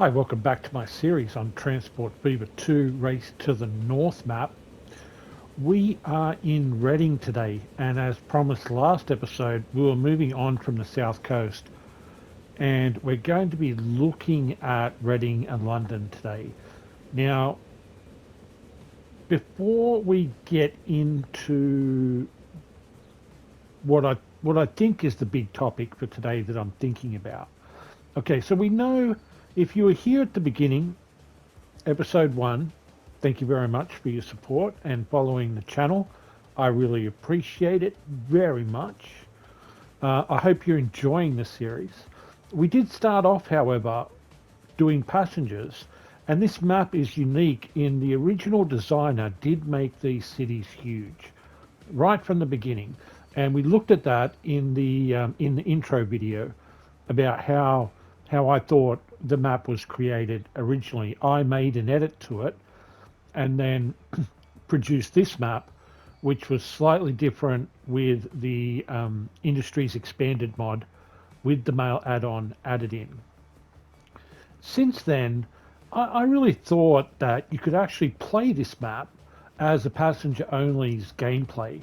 Hi, welcome back to my series on Transport Fever 2 Race to the North map. We are in Reading today, and as promised last episode, we were moving on from the south coast, and we're going to be looking at Reading and London today. Now, before we get into what I think is the big topic for today that I'm thinking about. Okay, so we know if you were here at the beginning, episode 1, thank you very much for your support and following the channel. I really appreciate it very much. I hope you're enjoying the series. We did start off, however, doing passengers, and this map is unique in the original designer did make these cities huge right from the beginning, and we looked at that in the intro video about how I thought the map was created originally. I made an edit to it and then produced this map, which was slightly different with the Industries Expanded mod with the mail add-on added in. Since then, I really thought that you could actually play this map as a passenger only's gameplay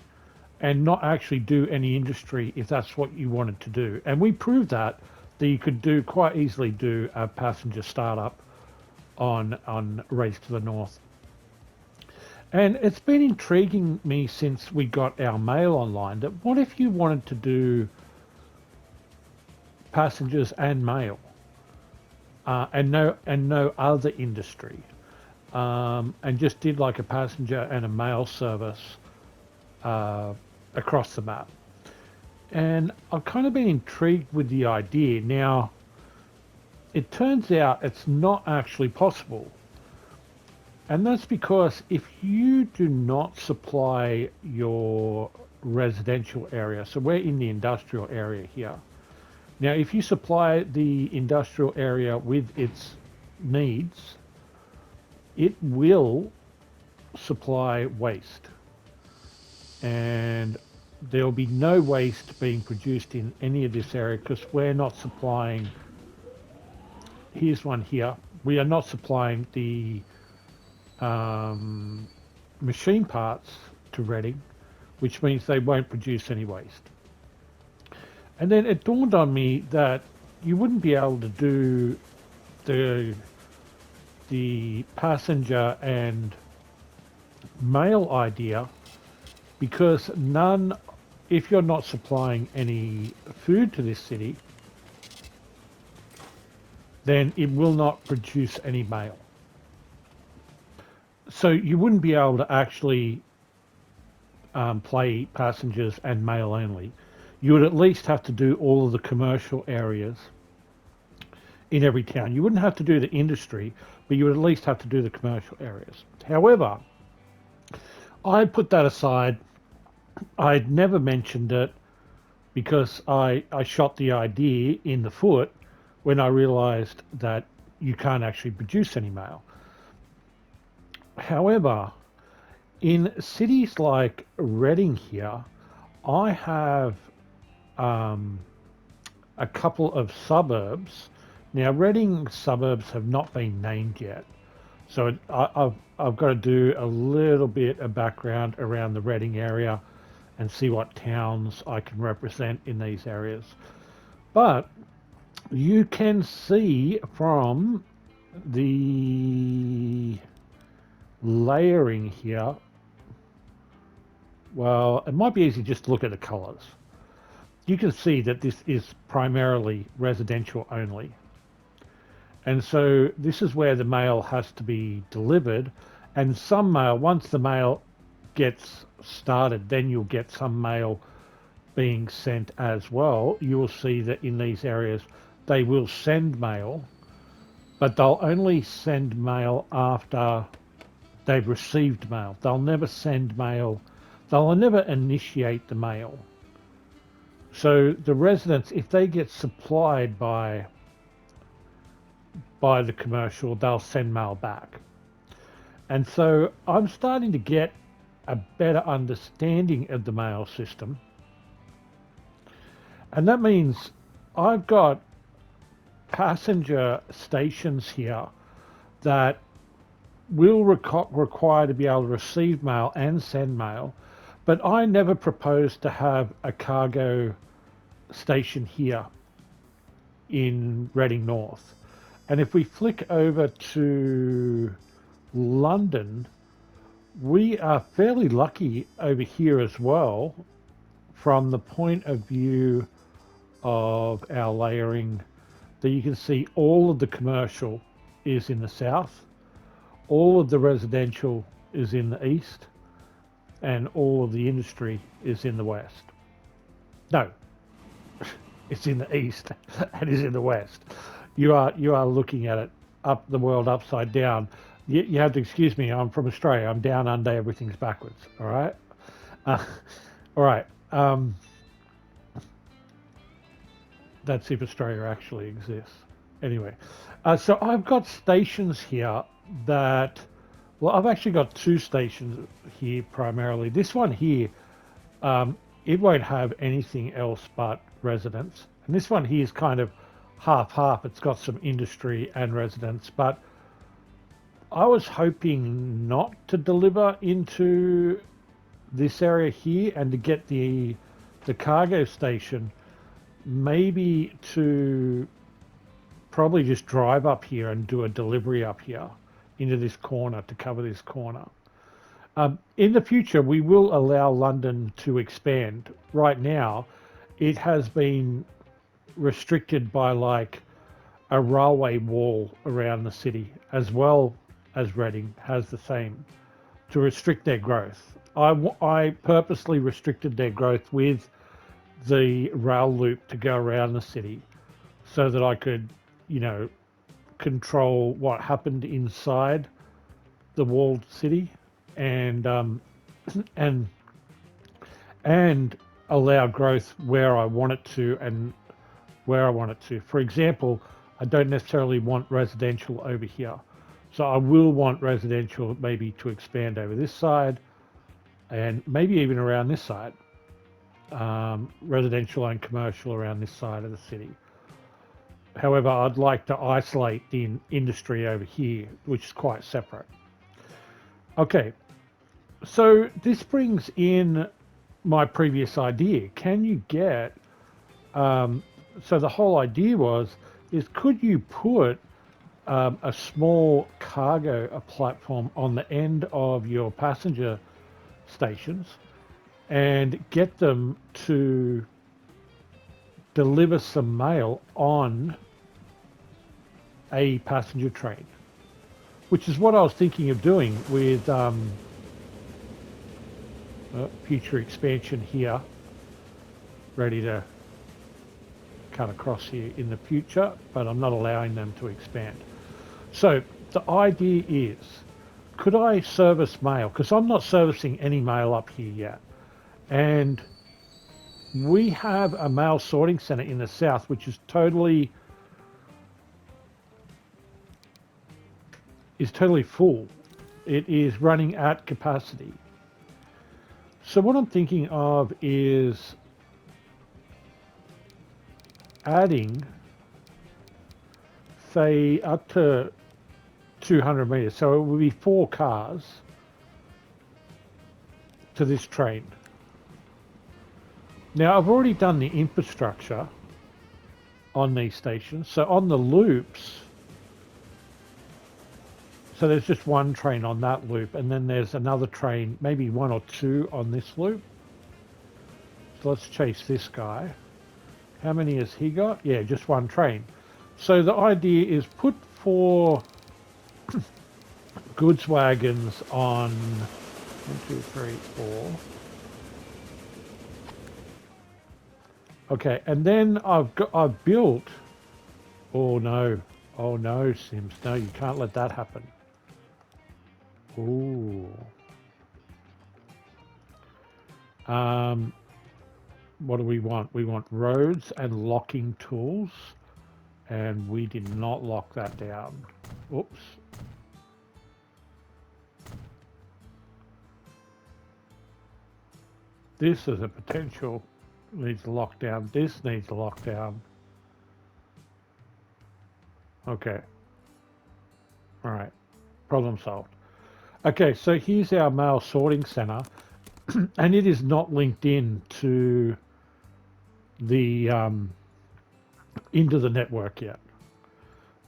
and not actually do any industry if that's what you wanted to do. And we proved that you could do quite easily do a passenger startup on Race to the North. And it's been intriguing me since we got our mail online that what if you wanted to do passengers and mail and no other industry and just did like a passenger and a mail service across the map. And I've kind of been intrigued with the idea. Now, it turns out it's not actually possible. And that's because if you do not supply your residential area, so we're in the industrial area here. Now, if you supply the industrial area with its needs, it will supply waste. And there'll be no waste being produced in any of this area because we're not supplying. Here's one here. We are not supplying the machine parts to Reading, which means they won't produce any waste. And then it dawned on me that you wouldn't be able to do the passenger and mail idea because if you're not supplying any food to this city, then it will not produce any mail. So you wouldn't be able to actually play passengers and mail only. You would at least have to do all of the commercial areas in every town. You wouldn't have to do the industry, but you would at least have to do the commercial areas. However, I put that aside. I'd never mentioned it because I shot the idea in the foot when I realized that you can't actually produce any mail. However, in cities like Reading here, I have a couple of suburbs. Now, Reading suburbs have not been named yet, so I've got to do a little bit of background around the Reading area and see what towns I can represent in these areas. But you can see from the layering here, well, it might be easy just to look at the colors. You can see that this is primarily residential only. And so this is where the mail has to be delivered. And some mail, once the mail gets started, then you'll get some mail being sent as well. You will see that in these areas, they will send mail, but they'll only send mail after they've received mail. They'll never send mail. They'll never initiate the mail. So the residents, if they get supplied by the commercial, they'll send mail back. And so I'm starting to get a better understanding of the mail system. And that means I've got passenger stations here that will require to be able to receive mail and send mail, but I never proposed to have a cargo station here in Reading North. And if we flick over to London, we are fairly lucky over here as well from the point of view of our layering, that you can see all of the commercial is in the south, all of the residential is in the east, and all of the industry is in the west. No, it's in the east and is in the west. You are looking at it up the world upside down. You have to excuse me. I'm from Australia. I'm down under. Everything's backwards. All right. All right. That's if Australia actually exists. Anyway, so I've got stations here that, well, I've actually got two stations here primarily. This one here, it won't have anything else but residents. And this one here is kind of half-half. It's got some industry and residents, but I was hoping not to deliver into this area here and to get the cargo station, maybe to probably just drive up here and do a delivery up here into this corner to cover this corner. In the future, we will allow London to expand. Right now, it has been restricted by like a railway wall around the city, as well as Reading has the same, to restrict their growth. I purposely restricted their growth with the rail loop to go around the city so that I could, you know, control what happened inside the walled city and and allow growth where I want it to and where I want it to. For example, I don't necessarily want residential over here. So I will want residential maybe to expand over this side and maybe even around this side. Residential and commercial around this side of the city. However, I'd like to isolate the industry over here, which is quite separate. Okay, so this brings in my previous idea. Can you get, so the whole idea is could you put a small cargo platform on the end of your passenger stations and get them to deliver some mail on a passenger train, which is what I was thinking of doing with future expansion here, ready to cut across here in the future, but I'm not allowing them to expand. So the idea is, could I service mail? Because I'm not servicing any mail up here yet. And we have a mail sorting center in the south, which is totally full. It is running at capacity. So what I'm thinking of is adding, say, up to 200 meters. So it would be 4 cars to this train. Now, I've already done the infrastructure on these stations. So on the loops, so there's just one train on that loop, and then there's another train, maybe 1 or 2 on this loop. So let's chase this guy. How many has he got? Yeah, just 1 train. So the idea is put 4 goods wagons on 1, 2, 3, 4. Okay, and then I've built. Oh no, Sims, no, you can't let that happen. Ooh. What do we want? We want roads and locking tools, and we did not lock that down. Oops. This is a potential, needs a lockdown. This needs a lockdown. Okay. All right. Problem solved. Okay, so here's our mail sorting center, and it is not linked in to the into the network yet.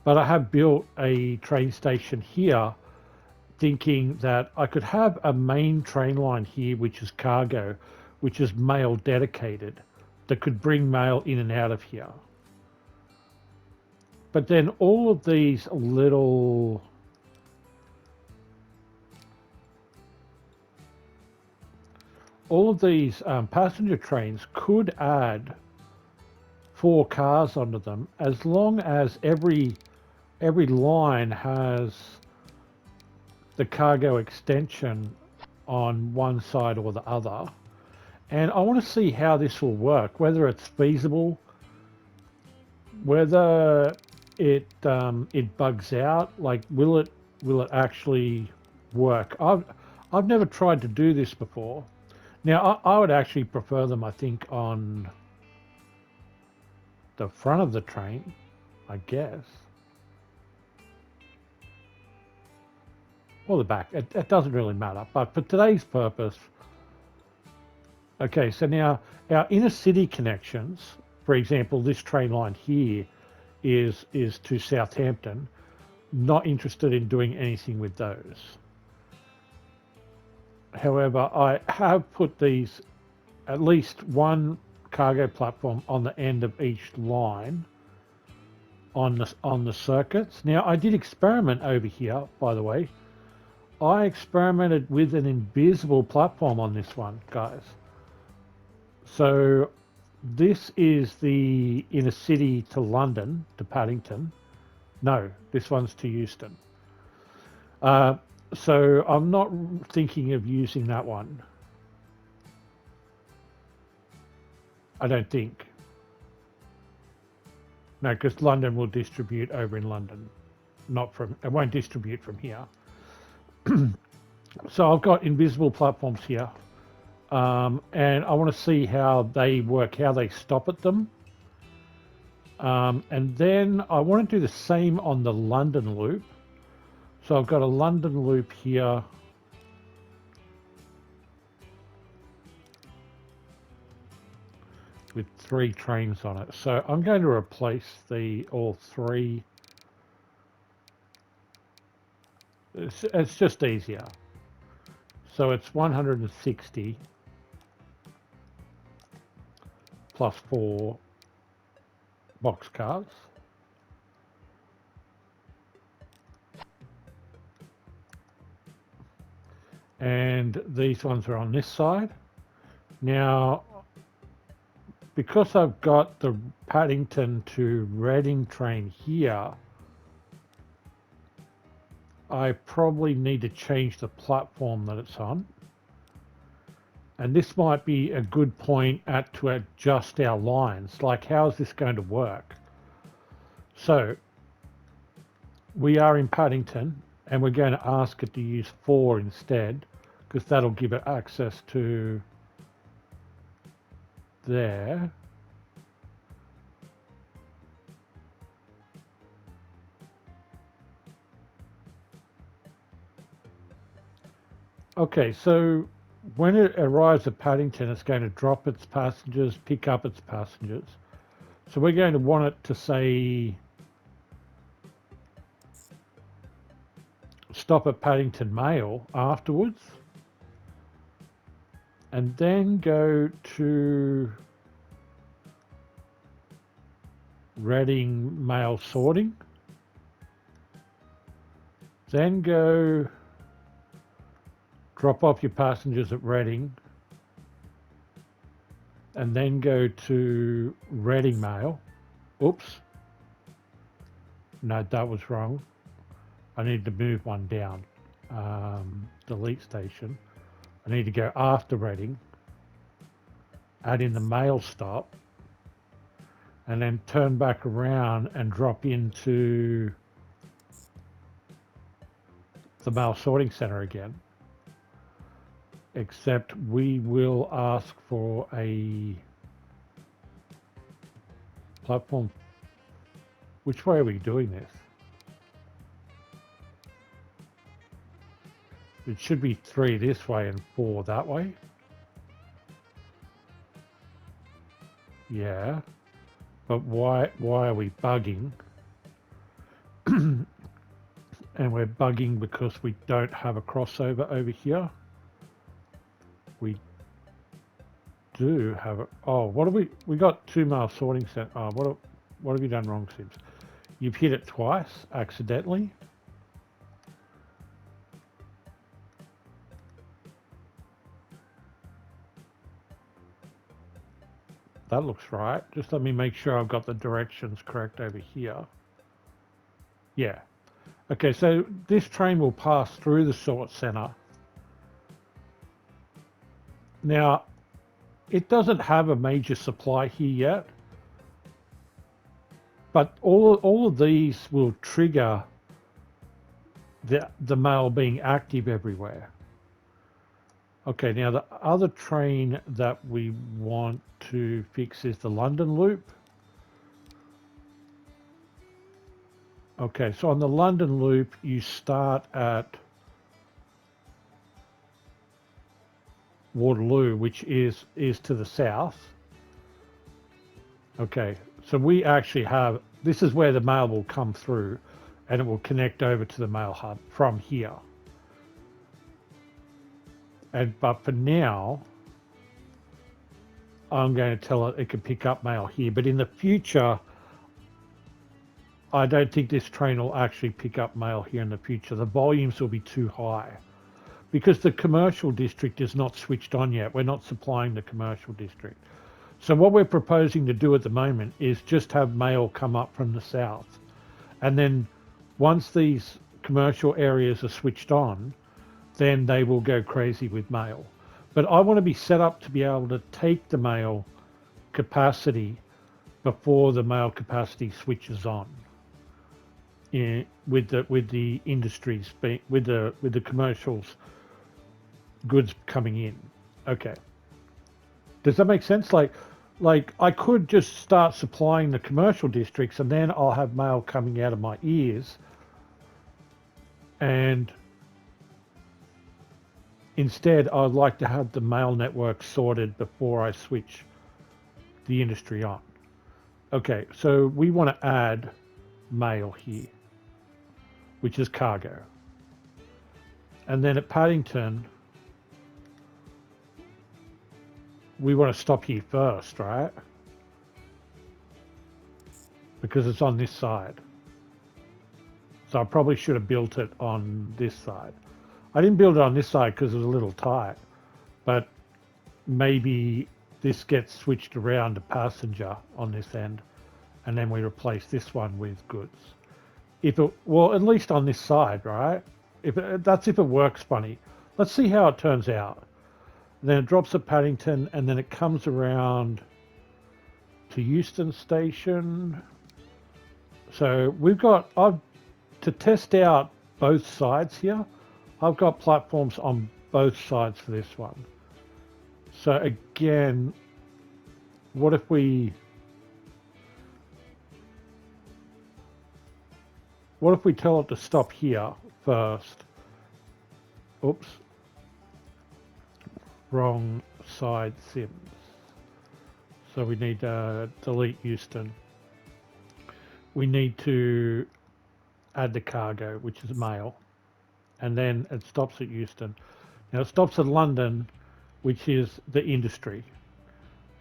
But I have built a train station here, thinking that I could have a main train line here, which is cargo, which is mail dedicated, that could bring mail in and out of here. But then all of these little passenger trains could add 4 cars onto them, as long as every line has the cargo extension on one side or the other. And I want to see how this will work, whether it's feasible, whether it bugs out. Like, will it actually work? I've never tried to do this before. Now, I would actually prefer them, I think, on the front of the train, I guess. Or the back. It doesn't really matter. But for today's purpose, okay, so now our inner city connections, for example, this train line here is to Southampton. Not interested in doing anything with those. However, I have put these, at least one cargo platform on the end of each line on the circuits. Now, I did experiment over here, by the way. I experimented with an invisible platform on this one, guys. So this is the inner city to London, to Paddington. No, this one's to Euston. So I'm not thinking of using that one. I don't think. No, because London will distribute over in London. Not from, it won't distribute from here. So I've got invisible platforms here. And I want to see how they work, how they stop at them. And then I want to do the same on the London loop. So I've got a London loop here. With 3 trains on it. So I'm going to replace all 3. It's just easier. So it's 160 plus 4 boxcars. And these ones are on this side. Now, because I've got the Paddington to Reading train here, I probably need to change the platform that it's on. And this might be a good point to adjust our lines. Like, how is this going to work? So, we are in Paddington, and we're going to ask it to use 4 instead, because that'll give it access to there. Okay, so when it arrives at Paddington, it's going to drop its passengers, pick up its passengers. So we're going to want it to say stop at Paddington Mail afterwards. And then go to Reading Mail Sorting. Then go drop off your passengers at Reading. And then go to Reading Mail. Oops. No, that was wrong. I need to move one down. Delete station. I need to go after Reading, add in the mail stop, and then turn back around and drop into the mail sorting center again. Except we will ask for a platform. Which way are we doing this? It should be 3 this way and 4 that way. Yeah. But why are we bugging? And we're bugging because we don't have a crossover over here. We do have a... Oh, what have we got 2 mail sorting set. Oh, what have you done wrong, Sims? You've hit it twice accidentally. That looks right. Just let me make sure I've got the directions correct over here. Yeah. Okay, so this train will pass through the sort center. Now, it doesn't have a major supply here yet, but all of these will trigger the mail being active everywhere. Okay, now the other train that we want to fix is the London Loop. Okay, so on the London Loop, you start at Waterloo, which is to the south. Okay, so we actually have, this is where the mail will come through, and it will connect over to the mail hub from here. But for now, I'm going to tell it can pick up mail here. But in the future, I don't think this train will actually pick up mail here in the future. The volumes will be too high because the commercial district is not switched on yet. We're not supplying the commercial district. So what we're proposing to do at the moment is just have mail come up from the south. And then once these commercial areas are switched on, then they will go crazy with mail. But I want to be set up to be able to take the mail capacity before the mail capacity switches on. With the industries with the commercials goods coming in. Okay. Does that make sense? Like I could just start supplying the commercial districts and then I'll have mail coming out of my ears, and instead I'd like to have the mail network sorted before I switch the industry on. Okay, so we want to add mail here, which is cargo. And then at Paddington, we want to stop here first, right? Because it's on this side. So I probably should have built it on this side. I didn't build it on this side because it was a little tight, but maybe this gets switched around to passenger on this end, and then we replace this one with goods. Well, at least on this side, right? That's if it works funny. Let's see how it turns out. Then it drops at Paddington, and then it comes around to Euston Station. So to test out both sides here, I've got platforms on both sides for this one. So again, what if we tell it to stop here first? Oops. Wrong side Sims. So we need to delete Euston. We need to add the cargo, which is mail. And then it stops at Euston. Now it stops at London, which is the industry.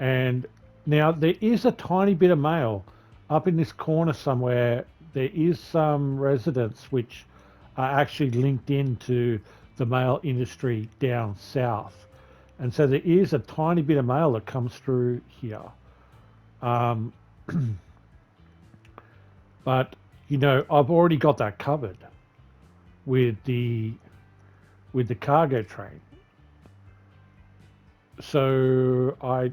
And now there is a tiny bit of mail up in this corner somewhere. There is some residents which are actually linked into the mail industry down south. And so there is a tiny bit of mail that comes through here. But, you know, I've already got that covered with the cargo train. So I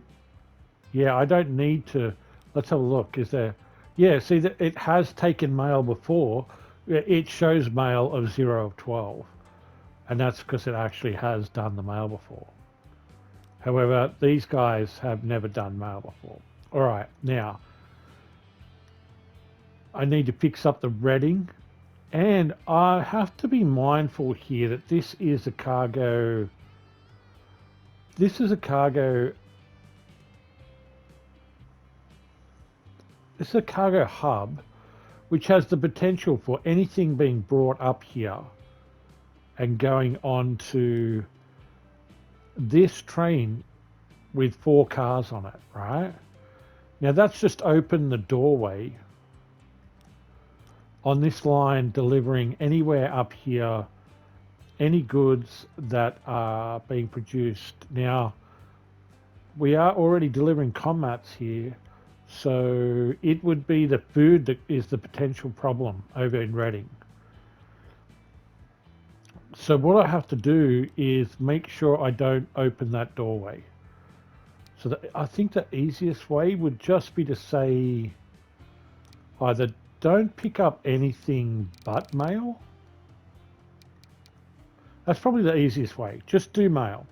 don't need to. Let's have a look. Is there? Yeah, see that it has taken mail before. It shows mail of 0 of 12, and that's because it actually has done the mail before. However, these guys have never done mail before. All right, now I need to fix up the redding And I have to be mindful here that this is a cargo. This is a cargo. This is a cargo hub, which has the potential for anything being brought up here and going on to this train with 4 cars on it, right? Now that's just opened the doorway on this line, delivering anywhere up here, any goods that are being produced. Now, we are already delivering commats here, so it would be the food that is the potential problem over in Reading. So what I have to do is make sure I don't open that doorway. So I think the easiest way would just be to say either don't pick up anything but mail. That's probably the easiest way. Just do mail.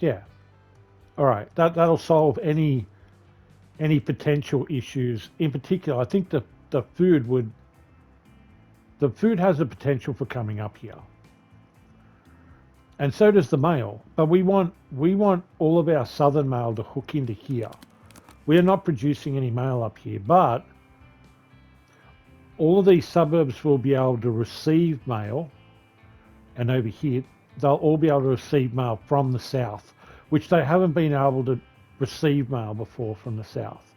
Yeah. All right. That'll solve any potential issues. In particular, I think the food has the potential for coming up here. And so does the mail. But we want all of our southern mail to hook into here. We are not producing any mail up here, but all of these suburbs will be able to receive mail, and over here they'll all be able to receive mail from the south, which they haven't been able to receive mail before from the south.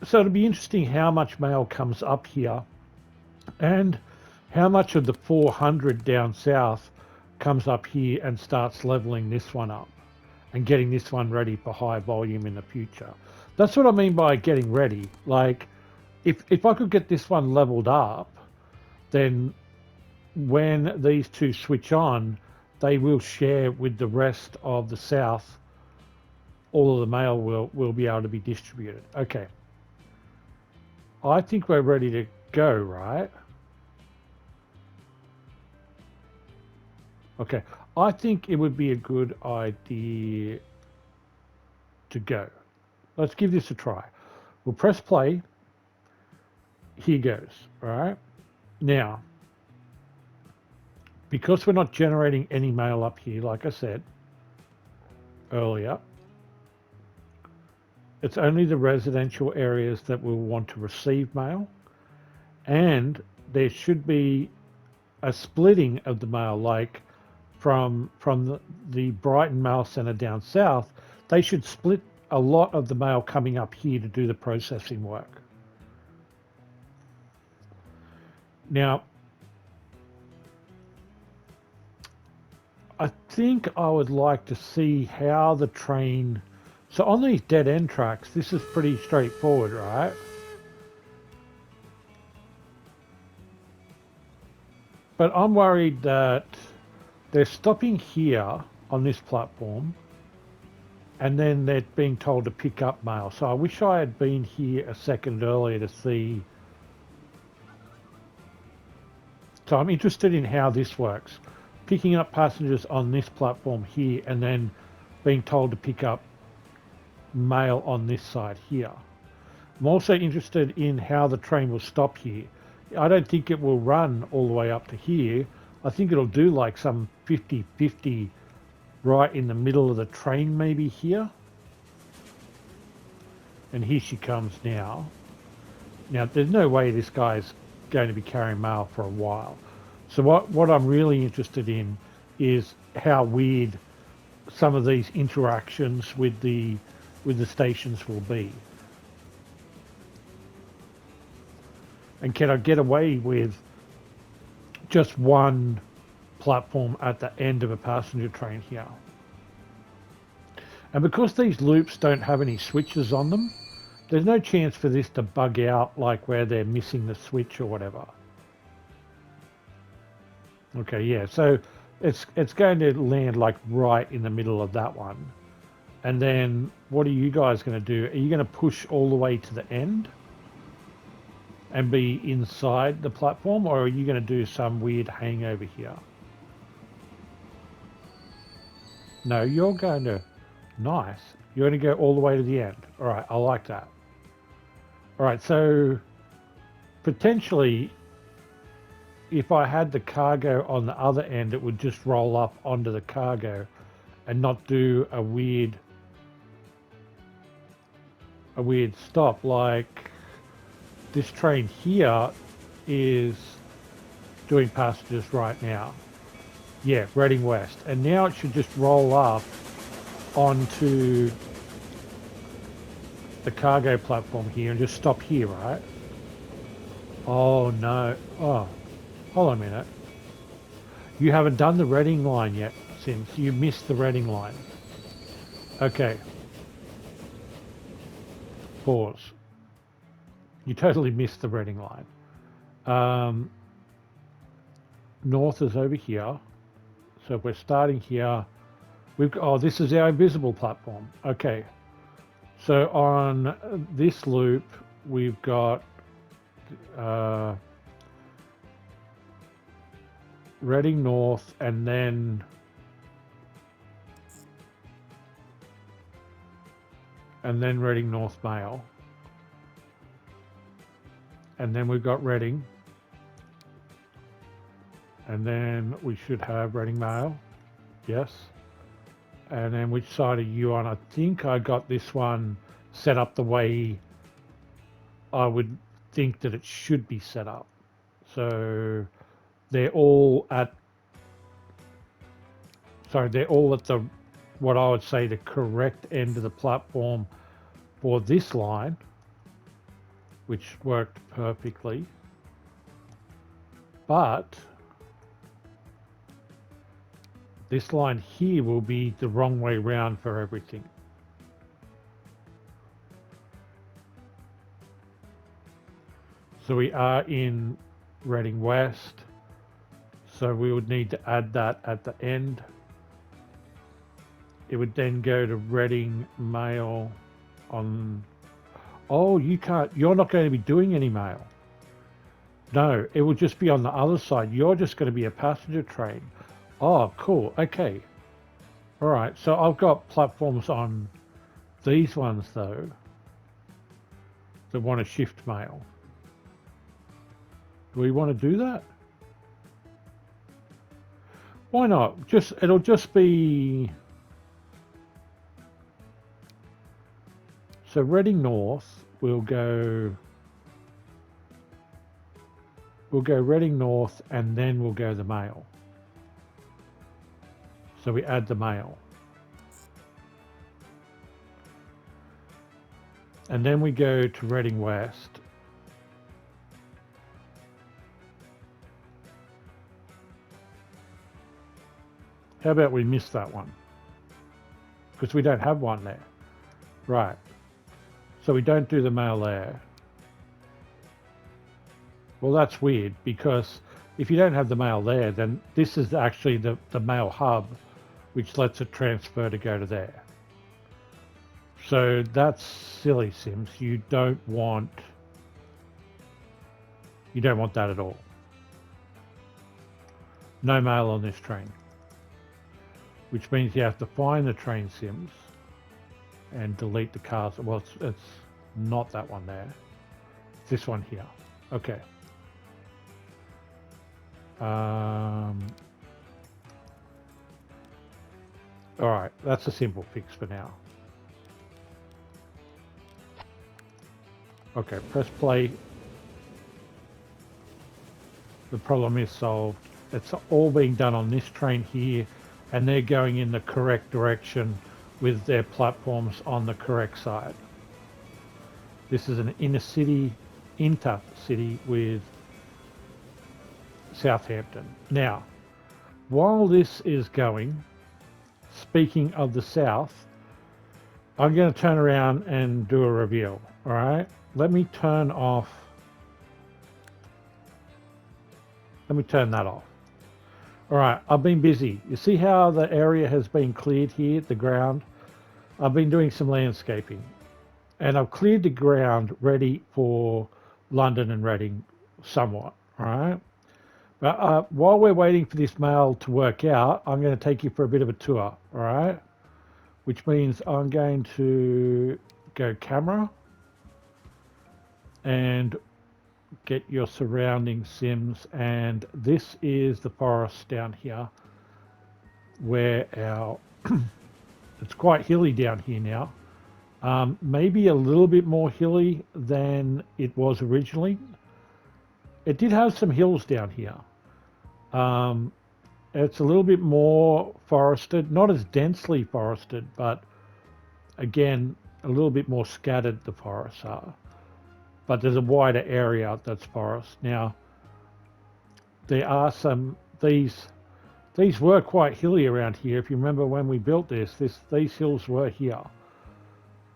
So it'll be interesting how much mail comes up here and how much of the 400 down south comes up here and starts leveling this one up and getting this one ready for high volume in the future. That's what I mean by getting ready. Like, if I could get this one leveled up, then when these two switch on, they will share with the rest of the south. All of the mail will be able to be distributed. Okay. I think we're ready to go, right? Okay. I think it would be a good idea to go. Let's give this a try. We'll press play. Here goes. All right. Now, because we're not generating any mail up here, like I said earlier, it's only the residential areas that will want to receive mail, and there should be a splitting of the mail, like from the Brighton Mail Centre down south. They should split a lot of the mail coming up here to do the processing work. Now, I think I would like to see how the train... So on these dead end tracks, this is pretty straightforward, right? But I'm worried that they're stopping here on this platform and then they're being told to pick up mail. So I wish I had been here a second earlier to see. So I'm interested in how this works. Picking up passengers on this platform here and then being told to pick up mail on this side here. I'm also interested in how the train will stop here. I don't think it will run all the way up to here. I think it'll do like some 50-50 right in the middle of the train, maybe here. And here she comes now. Now, there's no way this guy's going to be carrying mail for a while. So what I'm really interested in is how weird some of these interactions with the stations will be. And can I get away with just one platform at the end of a passenger train here? And because these loops don't have any switches on them, there's no chance for this to bug out, like where they're missing the switch or whatever. Okay, yeah, so it's going to land like right in the middle of that one. And then what are you guys going to do? Are you going to push all the way to the end and be inside the platform, or are you going to do some weird hangover here? No, you're going to... Nice. You're going to go all the way to the end. All right, I like that. All right, so potentially, if I had the cargo on the other end, it would just roll up onto the cargo and not do a weird stop. Like this train here is doing passengers right now. Yeah, Reading West. And now it should just roll up onto the cargo platform here and just stop here, right? Oh no. Oh, hold on a minute. You haven't done the Reading line yet, Sims. You missed the Reading line. Okay. Pause. You totally missed the Reading line. North is over here. So if we're starting here, we've got, oh, this is our invisible platform. Okay. So on this loop, we've got Reading North and then Reading North Mail. And then we've got Reading. And then we should have Reading Mail. Yes. And then which side are you on? I think I got this one set up the way I would think that it should be set up. So they're all at the what I would say the correct end of the platform for this line, which worked perfectly. But this line here will be the wrong way round for everything. So we are in Reading West. So we would need to add that at the end. It would then go to Reading Mail on... Oh, you can't... You're not going to be doing any mail. No, it will just be on the other side. You're just going to be a passenger train. Oh, cool. Okay. All right. So I've got platforms on these ones, though, that want to shift mail. Do we want to do that? Why not? It'll just be... So Reading North will go Reading North and then we'll go the mail. So we add the mail. And then we go to Reading West. How about we miss that one? Because we don't have one there. Right. So we don't do the mail there. Well, that's weird because if you don't have the mail there, then this is actually the mail hub, which lets it transfer to go to there. So that's silly, Sims. You don't want that at all. No mail on this train. Which means you have to find the train, Sims, and delete the cars. Well, it's not that one there. It's this one here. Okay. All right, that's a simple fix for now. Okay, press play. The problem is solved. It's all being done on this train here, and they're going in the correct direction with their platforms on the correct side. This is an intercity with Southampton. Now, while this is going, speaking of the South, I'm going to turn around and do a reveal. All right, let me turn that off. All right, I've been busy. You see how the area has been cleared here, the ground? I've been doing some landscaping and I've cleared the ground ready for London and Reading somewhat, all right? But while we're waiting for this mail to work out, I'm going to take you for a bit of a tour, all right? Which means I'm going to go camera and get your surrounding sims. And this is the forest down here where our it's quite hilly down here now. Maybe a little bit more hilly than it was originally. It did have some hills down here. Um, it's a little bit more forested, not as densely forested, but again, a little bit more scattered the forests are. But there's a wider area that's forest. Now, there are these were quite hilly around here. If you remember when we built these hills were here.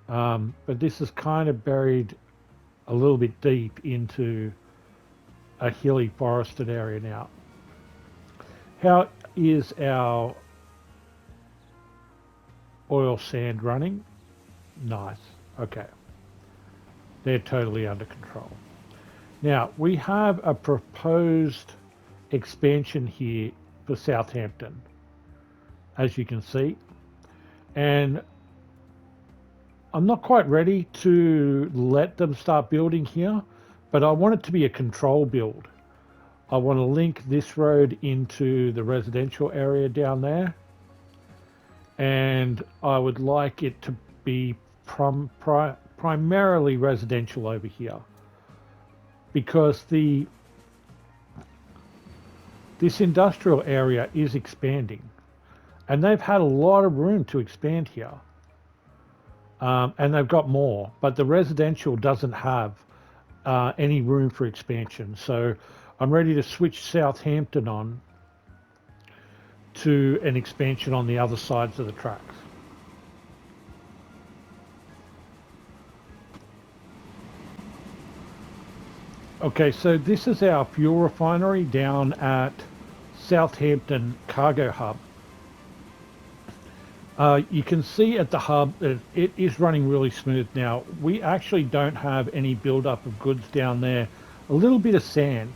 But this is kind of buried a little bit deep into a hilly forested area now. How is our oil sand running? Nice. Okay. They're totally under control. Now, we have a proposed expansion here for Southampton, as you can see. And I'm not quite ready to let them start building here, but I want it to be a control build. I want to link this road into the residential area down there, and I would like it to be primarily residential over here, because this industrial area is expanding, and they've had a lot of room to expand here. And they've got more, but the residential doesn't have any room for expansion. So I'm ready to switch Southampton on to an expansion on the other sides of the tracks. Okay, so this is our fuel refinery down at Southampton Cargo Hub. You can see at the hub that it is running really smooth now. We actually don't have any buildup of goods down there. A little bit of sand,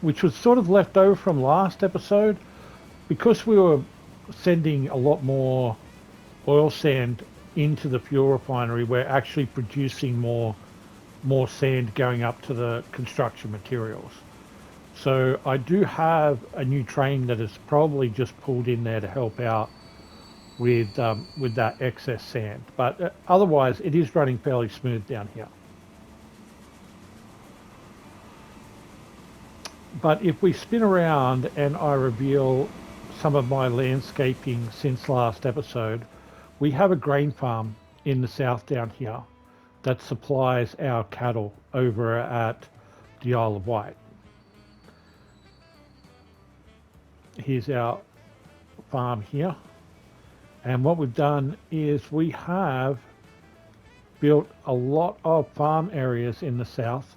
which was sort of left over from last episode, because we were sending a lot more oil sand into the fuel refinery. We're actually producing more sand going up to the construction materials. So I do have a new train that is probably just pulled in there to help out with that excess sand. But otherwise, it is running fairly smooth down here. But if we spin around and I reveal some of my landscaping since last episode, we have a grain farm in the south down here that supplies our cattle over at the Isle of Wight. Here's our farm here, and what we've done is we have built a lot of farm areas in the south,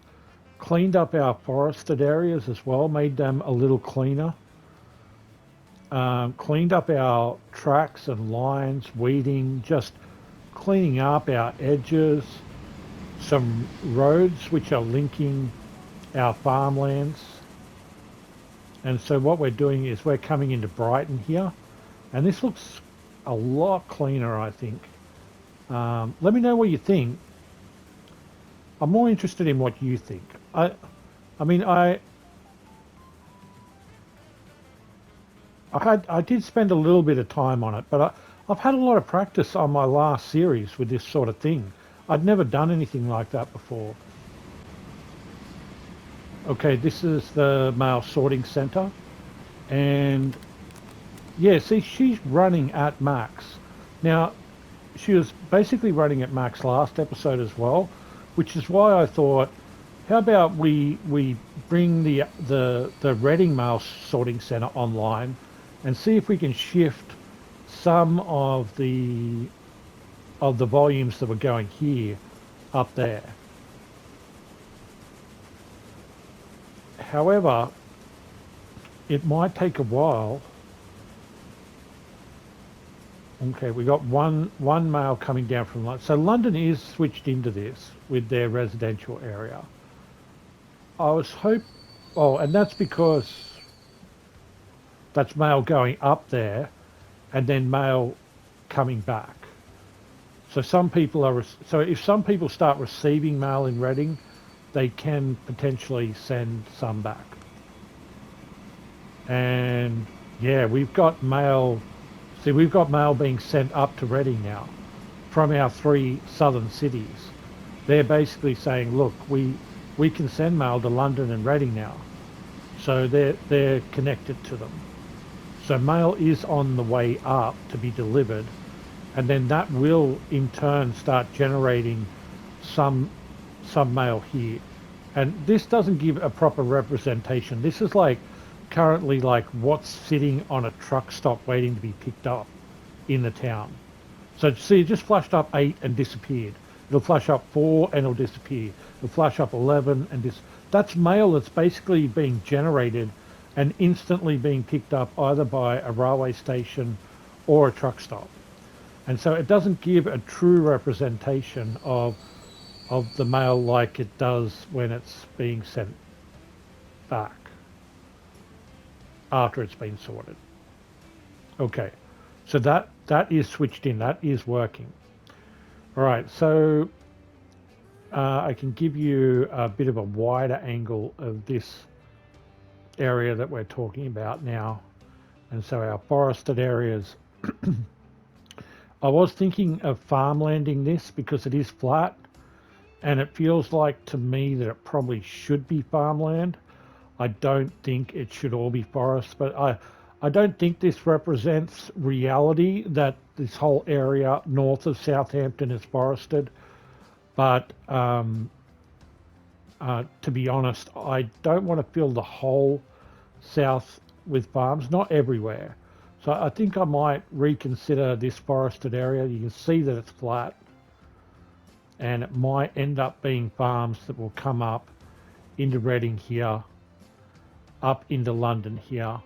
cleaned up our forested areas as well, made them a little cleaner, cleaned up our tracks and lines, weeding, just cleaning up our edges, some roads which are linking our farmlands. And so what we're doing is we're coming into Brighton here, and this looks a lot cleaner, I think. Let me know what you think. I'm more interested in what you think. I did spend a little bit of time on it, but I've had a lot of practice on my last series with this sort of thing. I'd never done anything like that before. Okay, this is the male sorting center, and yeah, see, she's running at max. Now, she was basically running at max last episode as well, which is why I thought, how about we bring the Reading male sorting center online and see if we can shift some of the volumes that were going here up there. However, it might take a while. Okay, we got one mail coming down from London. So London is switched into this with their residential area. I was and that's because that's mail going up there and then mail coming back. So some people are, so if some people start receiving mail in Reading, they can potentially send some back. And yeah, we've got mail. See, we've got mail being sent up to Reading now from our three southern cities. They're basically saying, look, we can send mail to London and Reading now. So they're connected to them. So mail is on the way up to be delivered, and then that will in turn start generating some some mail here. And this doesn't give a proper representation. This is like currently like what's sitting on a truck stop waiting to be picked up in the town. So see, it just flashed up 8 and disappeared. It'll flash up 4 and it'll disappear. It'll flash up 11 and that's mail that's basically being generated and instantly being picked up either by a railway station or a truck stop. And so it doesn't give a true representation of the mail like it does when it's being sent back after it's been sorted. Okay, so that is switched in, that is working. All right, so I can give you a bit of a wider angle of this area that we're talking about now. And so our forested areas, I was thinking of farmlanding this because it is flat and it feels like to me that it probably should be farmland. I don't think it should all be forest, but I don't think this represents reality that this whole area north of Southampton is forested. But to be honest, I don't want to fill the whole south with farms, not everywhere. So I think I might reconsider this forested area. You can see that it's flat and it might end up being farms that will come up into Reading here, up into London here,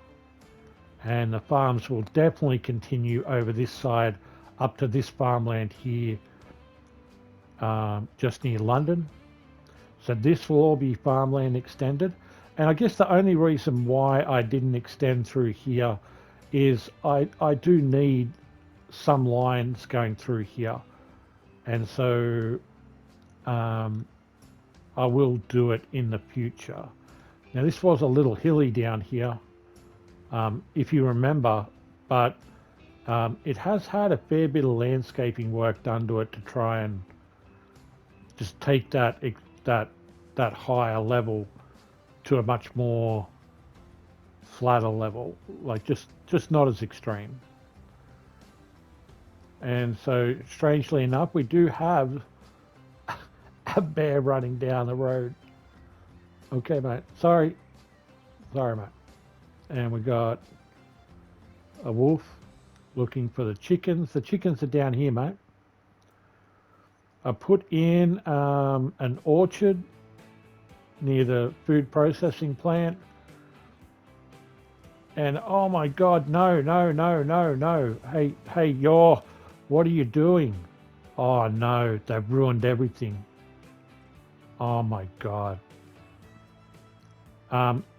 and the farms will definitely continue over this side up to this farmland here, just near London. So this will all be farmland extended. And I guess the only reason why I didn't extend through here is I do need some lines going through here. And so I will do it in the future. Now this was a little hilly down here, if you remember, but it has had a fair bit of landscaping work done to it to try and just take that higher level to a much more flatter level, like just not as extreme. And so strangely enough, we do have a bear running down the road. Okay, mate. Sorry, mate. And we got a wolf looking for the chickens. The chickens are down here, mate. I put in an orchard near the food processing plant. And oh my God, no. Hey, what are you doing? Oh no, they've ruined everything. Oh my God.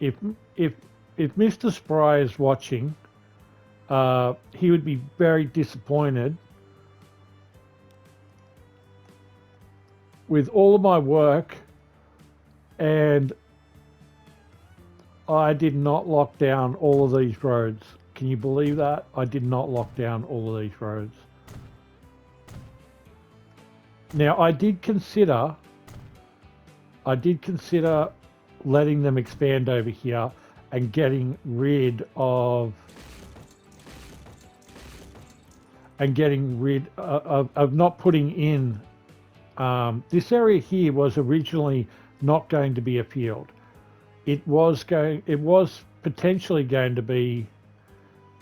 If Mr. Spry is watching, he would be very disappointed with all of my work, and I did not lock down all of these roads. Can you believe that? I did not lock down all of these roads. Now I did consider letting them expand over here and getting rid of not putting in this area here was originally not going to be a field. It was potentially going to be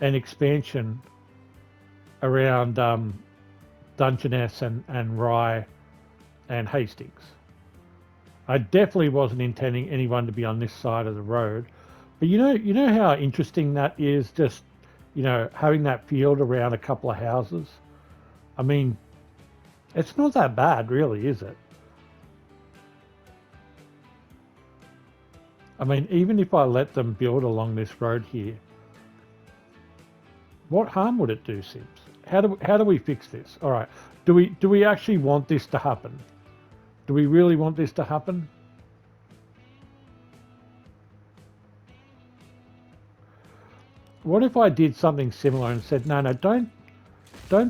an expansion around Dungeness and Rye and Hastings. I definitely wasn't intending anyone to be on this side of the road. But you know how interesting that is, just, having that field around a couple of houses. I mean, it's not that bad, really, is it? I mean, even if I let them build along this road here, what harm would it do, Sims? how do we fix this? All right. Do we actually want this to happen? Do we really want this to happen? What if I did something similar and said, no, don't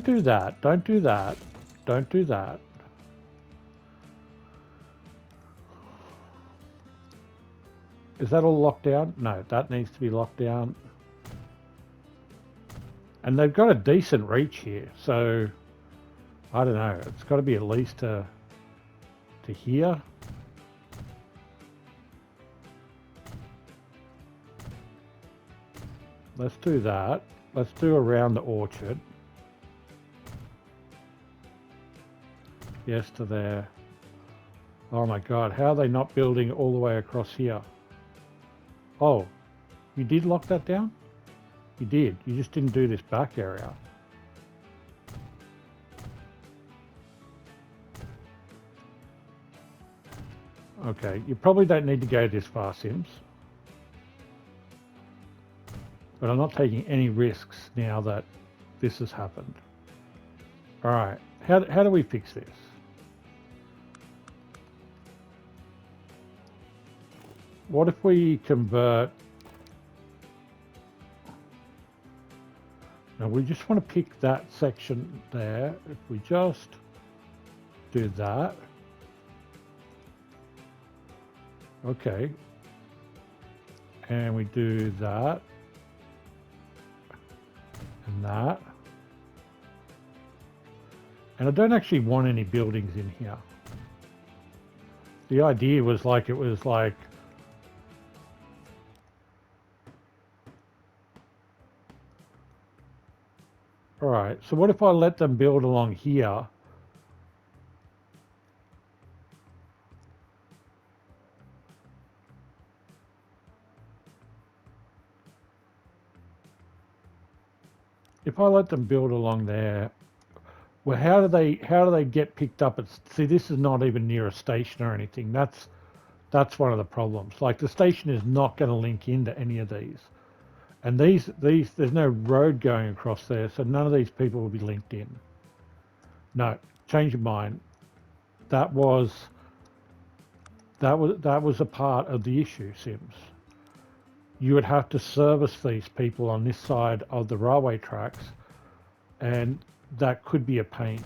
do that. Don't do that. Don't do that. Is that all locked down? No, that needs to be locked down. And they've got a decent reach here, so I don't know. It's got to be at least to here. Let's do that. Let's do around the orchard. Yes, to there. Oh my God, how are they not building all the way across here? Oh, you did lock that down? You did. You just didn't do this back area. Okay, you probably don't need to go this far, Sims. But I'm not taking any risks now that this has happened. All right, how do we fix this? What if we convert? Now we just want to pick that section there. If we just do that. Okay. And we do that. And that. And I don't actually want any buildings in here. The idea was like, it was like, all right, so what if I let them build along here? If I let them build along there, well, how do they get picked up? See, this is not even near a station or anything. That's one of the problems. Like, the station is not going to link into any of these. And these there's no road going across there, so none of these people will be linked in. No, change your mind. That was a part of the issue, Sims. You would have to service these people on this side of the railway tracks, and that could be a pain.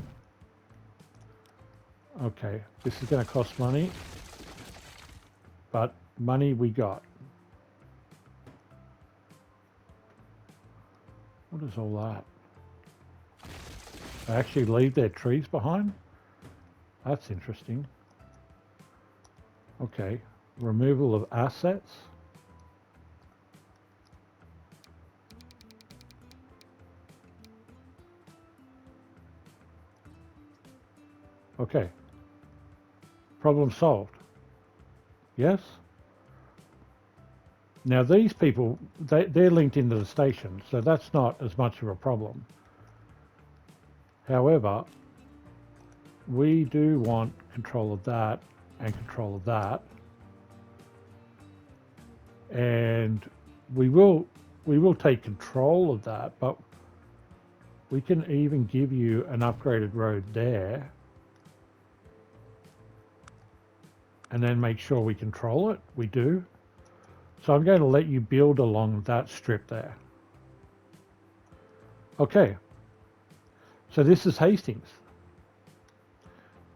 Okay, this is going to cost money, but money we got. What is all that? They actually leave their trees behind? That's interesting. Okay, removal of assets. Okay, problem solved. Yes? Now these people, they're linked into the station, so that's not as much of a problem. However, we do want control of that and control of that. And we will take control of that, but we can even give you an upgraded road there. And then make sure we control it. We do. So I'm going to let you build along that strip there. Okay. So this is Hastings.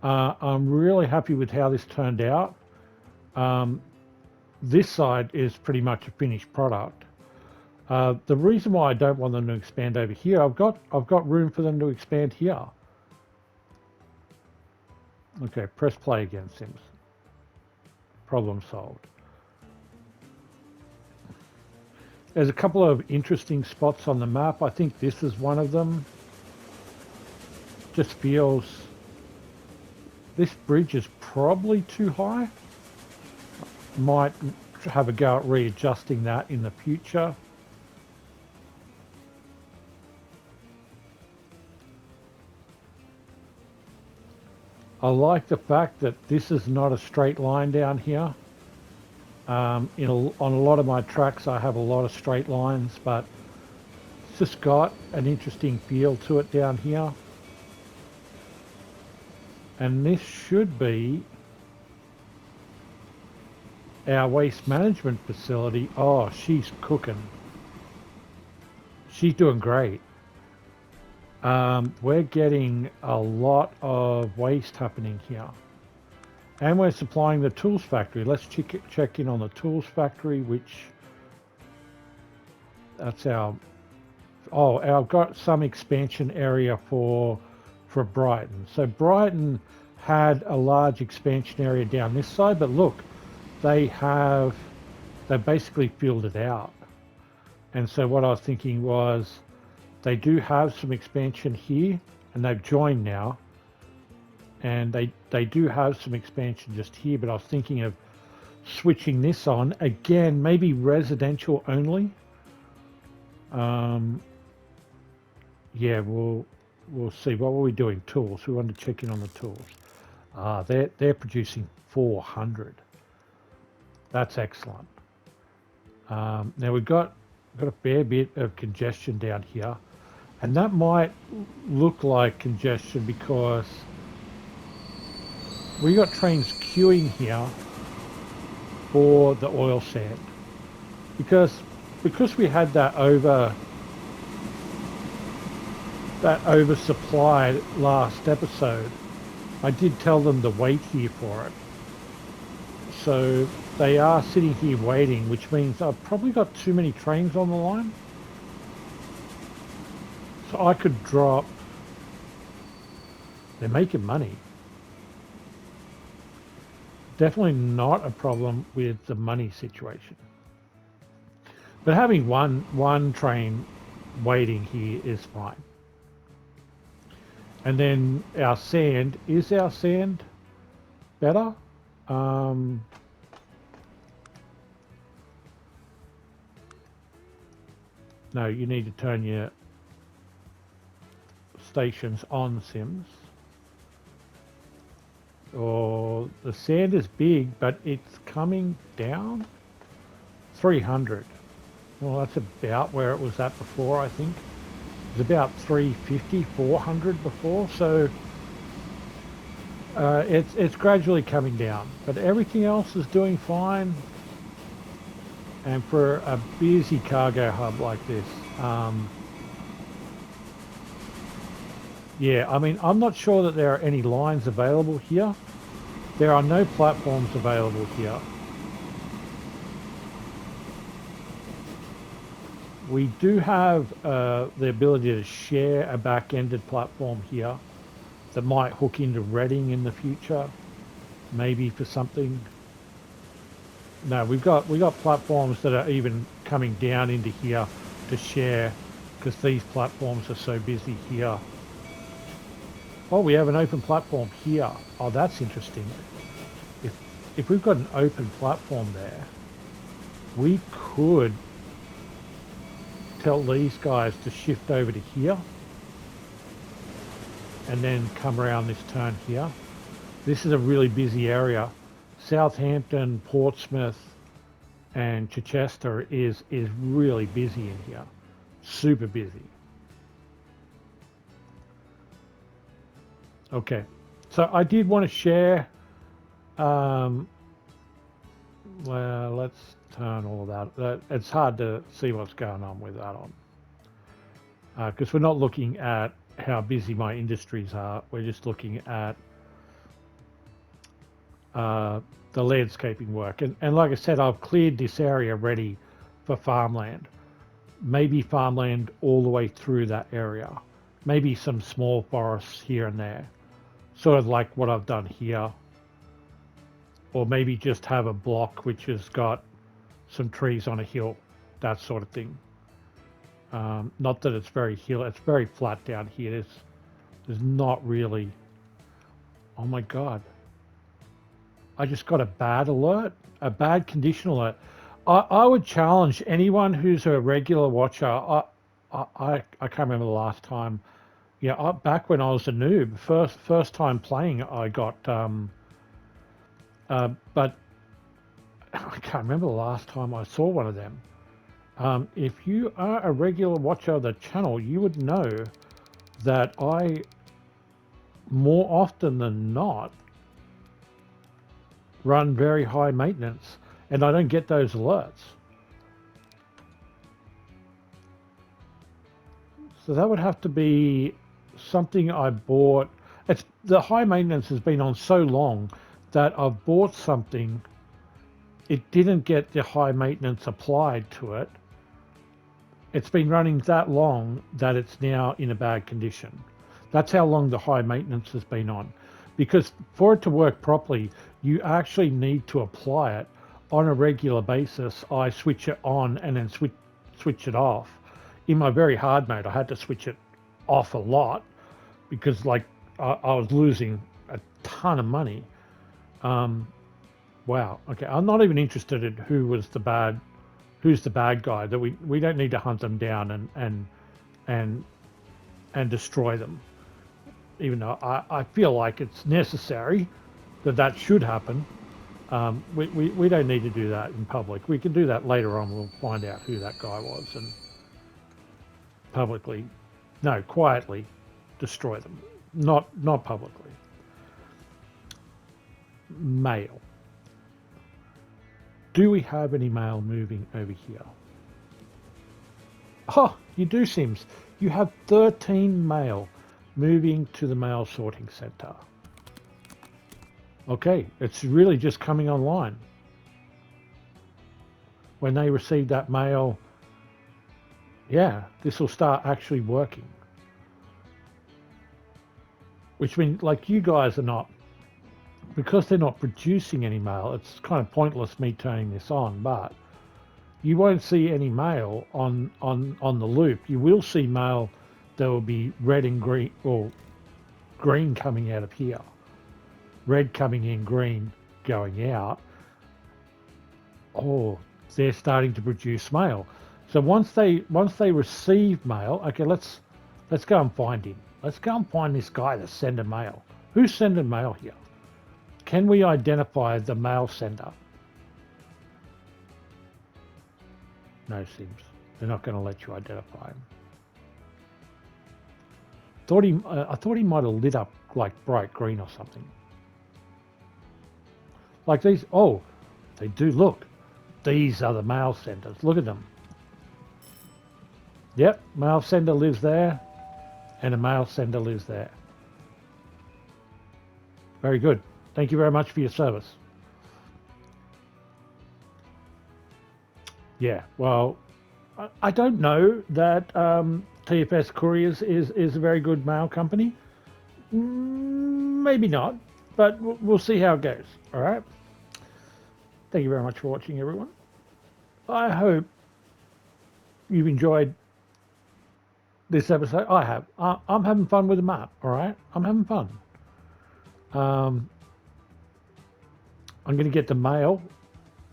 I'm really happy with how this turned out. This side is pretty much a finished product. The reason why I don't want them to expand over here, I've got room for them to expand here. Okay, press play again, Sims. Problem solved. There's a couple of interesting spots on the map. I think this is one of them. Just feels... This bridge is probably too high. Might have a go at readjusting that in the future. I like the fact that this is not a straight line down here. On a lot of my tracks I have a lot of straight lines, but just got an interesting feel to it down here. And this should be our waste management facility. Oh, she's cooking. She's doing great. We're getting a lot of waste happening here. And we're supplying the tools factory. Let's check in on the tools factory, which that's our... Oh, I've got some expansion area for Brighton. So Brighton had a large expansion area down this side, but look, they basically filled it out. And so what I was thinking was they do have some expansion here, and they've joined now. And they do have some expansion just here, but I was thinking of switching this on again, maybe residential only. Yeah, we'll see. What were we doing? Tools. We want to check in on the tools. They're producing 400. That's excellent. Now we've got a fair bit of congestion down here, and that might look like congestion because we got trains queuing here for the oil sand because we had that oversupply last episode. I did tell them to wait here for it, so they are sitting here waiting, which means I've probably got too many trains on the line, so I could drop... They're making money. Definitely not a problem with the money situation. But having one train waiting here is fine. And then our sand, is our sand better? No, you need to turn your stations on, Sims. Or the sand is big, but it's coming down. 300. Well, that's about where it was at before, I think. It was about 350, 400 before, so it's gradually coming down. But everything else is doing fine. And for a busy cargo hub like this, yeah, I mean, I'm not sure that there are any lines available here. There are no platforms available here. We do have the ability to share a back-ended platform here that might hook into Reading in the future, maybe for something. No, we've got platforms that are even coming down into here to share because these platforms are so busy here. Oh, we have an open platform here. Oh, that's interesting. If we've got an open platform there, we could tell these guys to shift over to here and then come around this turn here. This is a really busy area. Southampton, Portsmouth, and Chichester is really busy in here. Super busy. Okay, so I did want to share, well, let's turn all of that. It's hard to see what's going on with that on. Because we're not looking at how busy my industries are. We're just looking at the landscaping work. And like I said, I've cleared this area ready for farmland. Maybe farmland all the way through that area. Maybe some small forests here and there. Sort of like what I've done here. Or maybe just have a block which has got some trees on a hill. That sort of thing. Not that it's very hill. It's very flat down here. There's not really... Oh my God. I just got a bad alert. A bad condition alert. I would challenge anyone who's a regular watcher. I can't remember the last time. Yeah, back when I was a noob, first time playing, I got, but I can't remember the last time I saw one of them. If you are a regular watcher of the channel, you would know that I, more often than not, run very high maintenance, and I don't get those alerts. So that would have to be something I bought. It's the high maintenance has been on so long that I've bought something. It didn't get the high maintenance applied to it. It's been running that long that it's now in a bad condition. That's how long the high maintenance has been on. Because for it to work properly, you actually need to apply it on a regular basis. I switch it on and then switch it off. In my very hard mode, I had to switch it off a lot because I was losing a ton of money. Wow. Okay. I'm not even interested in who's the bad guy. That we don't need to hunt them down and destroy them. Even though I feel like it's necessary that should happen. We don't need to do that in public. We can do that later on. We'll find out who that guy was and quietly destroy them. Not publicly. Mail. Do we have any mail moving over here? Oh, you do, Sims. You have 13 mail moving to the mail sorting center. Okay, it's really just coming online. When they receive that mail, yeah, this will start actually working. Which means, like, you guys are not, because they're not producing any mail, it's kind of pointless me turning this on, but you won't see any mail on the loop. You will see mail that will be red and green, or green coming out of here. Red coming in, green going out. Oh, they're starting to produce mail. So once they receive mail, okay, let's go and find him. Let's go and find this guy that's sending mail. Who's sending mail here? Can we identify the mail sender? No, Sims. They're not going to let you identify him. I thought he might have lit up like bright green or something. Like these. Oh, they do. Look. These are the mail senders. Look at them. Yep, mail sender lives there, and a mail sender lives there. Very good. Thank you very much for your service. Yeah, well, I don't know that TFS Couriers is a very good mail company. Maybe not, but we'll see how it goes. All right. Thank you very much for watching, everyone. I hope you've enjoyed this episode. I have. I'm having fun with the map. All right. I'm having fun. I'm going to get the mail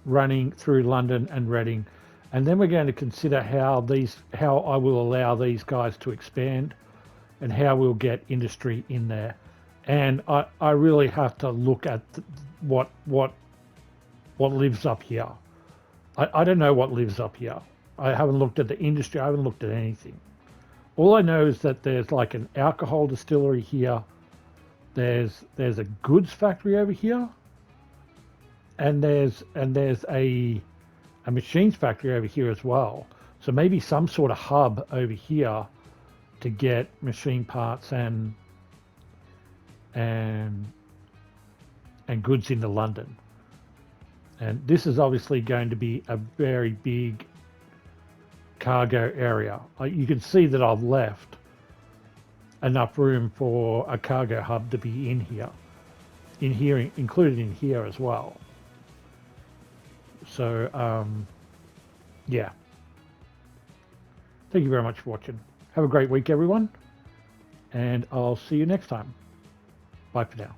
running through London and Reading, and then we're going to consider how I will allow these guys to expand and how we'll get industry in there. And I really have to look at what lives up here. I don't know what lives up here. I haven't looked at the industry. I haven't looked at anything. All I know is that there's like an alcohol distillery here. There's a goods factory over here. And there's a machines factory over here as well. So maybe some sort of hub over here to get machine parts and goods into London. And this is obviously going to be a very big cargo area. You can see that I've left enough room for a cargo hub to be in here, included in here as well. So, yeah. Thank you very much for watching. Have a great week, everyone. And I'll see you next time. Bye for now.